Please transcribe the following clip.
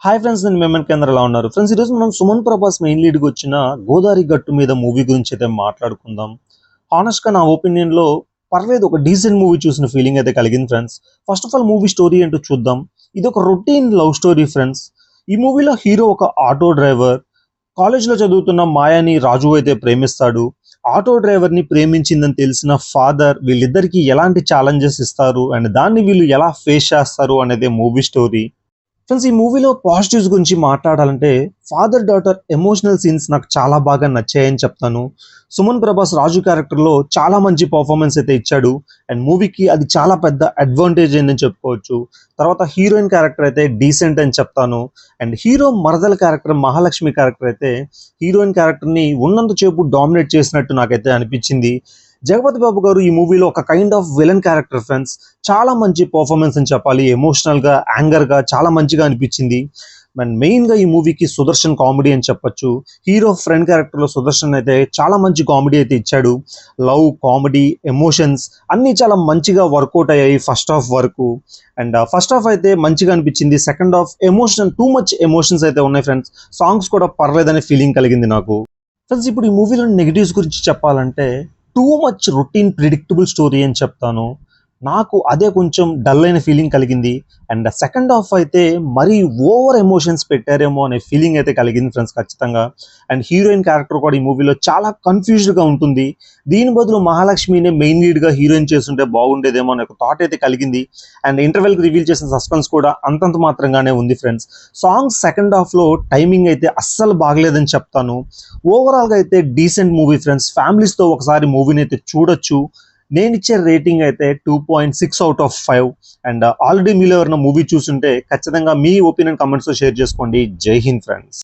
Hi friends, నేను మెమన్ కేంద్ర ఎలా ఉన్నారు ఫ్రెండ్స్? ఈరోజు మనం సుమన్ ప్రభాస్ మెయిన్ లీడ్కి వచ్చిన గోదావరి గట్టు మీద మూవీ గురించి అయితే మాట్లాడుకుందాం. హానెస్ట్గా నా ఒపీనియన్లో పర్లేదు, ఒక డీసెంట్ మూవీ చూసిన ఫీలింగ్ అయితే కలిగింది friends. First of all movie story ఏంటో చూద్దాం. ఇది ఒక రొటీన్ లవ్ స్టోరీ ఫ్రెండ్స్. ఈ మూవీలో హీరో ఒక ఆటో డ్రైవర్. కాలేజ్లో చదువుతున్న మాయాని రాజు అయితే ప్రేమిస్తాడు. ఆటో డ్రైవర్ని ప్రేమించిందని తెలిసిన ఫాదర్ వీళ్ళిద్దరికీ ఎలాంటి ఛాలెంజెస్ ఇస్తారు అండ్ దాన్ని వీళ్ళు ఎలా ఫేస్ చేస్తారు అనేది మూవీ స్టోరీ ఫ్రెండ్స్. ఈ మూవీలో పాజిటివ్స్ గురించి మాట్లాడాలంటే ఫాదర్ డాటర్ ఎమోషనల్ సీన్స్ నాకు చాలా బాగా నచ్చాయని చెప్తాను. సుమన్ ప్రభాస్ రాజు క్యారెక్టర్లో చాలా మంచి పర్ఫార్మెన్స్ అయితే ఇచ్చాడు అండ్ మూవీకి అది చాలా పెద్ద అడ్వాంటేజ్ అని చెప్పుకోవచ్చు. తర్వాత హీరోయిన్ క్యారెక్టర్ అయితే డీసెంట్ అని చెప్తాను. అండ్ హీరో మరదల క్యారెక్టర్ మహాలక్ష్మి క్యారెక్టర్ అయితే హీరోయిన్ క్యారెక్టర్ని ఉన్నంతసేపు డామినేట్ చేసినట్టు నాకైతే అనిపించింది. జగపతి బాబు గారు ఈ మూవీలో ఒక kind of villain character friends. చాలా మంచి పర్ఫార్మెన్స్ అని చెప్పాలి. ఎమోషనల్గా, యాంగర్గా చాలా మంచిగా అనిపించింది. అండ్ మెయిన్గా ఈ మూవీకి సుదర్శన్ కామెడీ అని చెప్పొచ్చు. హీరో ఫ్రెండ్ క్యారెక్టర్లో సుదర్శన్ అయితే చాలా మంచి కామెడీ అయితే ఇచ్చాడు. లవ్, కామెడీ, ఎమోషన్స్ అన్నీ చాలా మంచిగా వర్కౌట్ అయ్యాయి ఫస్ట్ హాఫ్ వరకు. అండ్ ఫస్ట్ హాఫ్ అయితే మంచిగా అనిపించింది. Second half too much emotions అయితే ఉన్నాయి ఫ్రెండ్స్. సాంగ్స్ కూడా పర్లేదనే ఫీలింగ్ కలిగింది నాకు ఫ్రెండ్స్. ఇప్పుడు ఈ మూవీలో నెగిటివ్స్ గురించి చెప్పాలంటే too much routine predictable story అని చెప్తాను. నాకు అదే కొంచెం డల్ అయిన ఫీలింగ్ కలిగింది. అండ్ సెకండ్ హాఫ్ అయితే మరీ ఓవర్ ఎమోషన్స్ పెట్టారేమో అనే ఫీలింగ్ అయితే కలిగింది ఫ్రెండ్స్ ఖచ్చితంగా. అండ్ హీరోయిన్ క్యారెక్టర్ కూడా ఈ మూవీలో చాలా కన్ఫ్యూజ్డ్గా ఉంటుంది. దీని బదులు మహాలక్ష్మినే మెయిన్ లీడ్గా హీరోయిన్ చేస్తుంటే బాగుండేదేమో అనే ఒక థాట్ అయితే కలిగింది. అండ్ ఇంటర్వెల్కి రివీల్ చేసిన సస్పెన్స్ కూడా అంతంత మాత్రంగానే ఉంది ఫ్రెండ్స్. సాంగ్స్ సెకండ్ హాఫ్లో టైమింగ్ అయితే అస్సలు బాగలేదని చెప్తాను. ఓవరాల్గా అయితే డీసెంట్ మూవీ ఫ్రెండ్స్. ఫ్యామిలీస్తో ఒకసారి మూవీని అయితే చూడొచ్చు. నేను ఇచ్చే రేటింగ్ అయితే 2.6/5. అండ్ ఆల్రెడీ మీలో ఎవరైనా మూవీ చూస్తుంటే ఖచ్చితంగా మీ ఒపీనియన్ కమెంట్స్లో షేర్ చేసుకోండి. జై హింద్ ఫ్రెండ్స్.